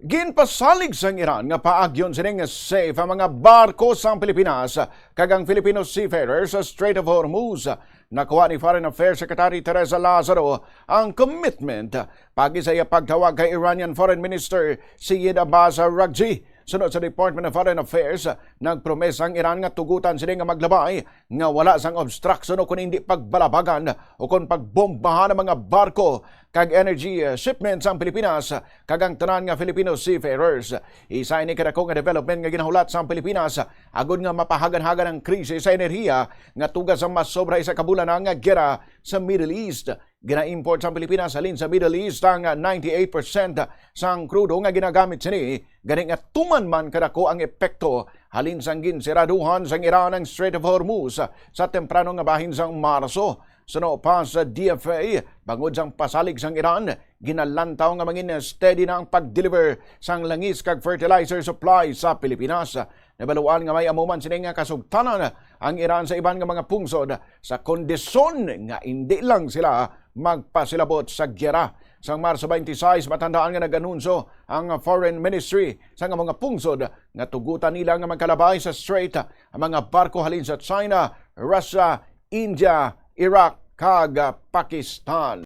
Ginpasalig sang Iran nga paagyon sining safe ang mga barko sa Pilipinas kagang Filipino seafarers sa Strait of Hormuz. Nakuha ni Foreign Affairs Secretary Teresa Lazaro ang commitment pagi sa pagtawag kay Iranian Foreign Minister Syed Abbas Araghchi. Sunod sa Department of Foreign Affairs, nagpromes ang Iran nga tugutan sila nga maglabay nga wala sang obstruction o kung hindi pagbalabagan o kung pagbombahan ng mga barko kag energy shipments ang Pilipinas kagang tanan nga Filipino seafarers. Isa ni kadako nga development nga ginahulat sa Pilipinas agud nga mapahagan-hagan ang krisis sa enerhiya nga tugas ang mas sobra isa kabulan nga gera sa Middle East. Gina-import sa Pilipinas halin sa Middle East ang 98% sang krudo nga ginagamit sini gani nga tuman man kadako ang epekto halin sang ginsiraduhan sang Iran ang Strait of Hormuz sa temprano nga bahin sang Marso. Suno pa sa DFA, bangod sang pasalig sang Iran, ginalantaw nga mangin steady na ang pag-deliver sang langis kag fertilizer supply sa Pilipinas. Nabaluan nga may amuman sining nga kasugtanan ang Iran sa iban nga mga pungsod sa kondisyon nga hindi lang sila magpasilabot sa gyera. Sang Marso 26, matandaan nga nag-anunso ang Foreign Ministry sa mga pungsod nga tugutan nila nga magkalabay sa Strait ang mga barko halin sa China, Russia, India, Iraq kag Pakistan.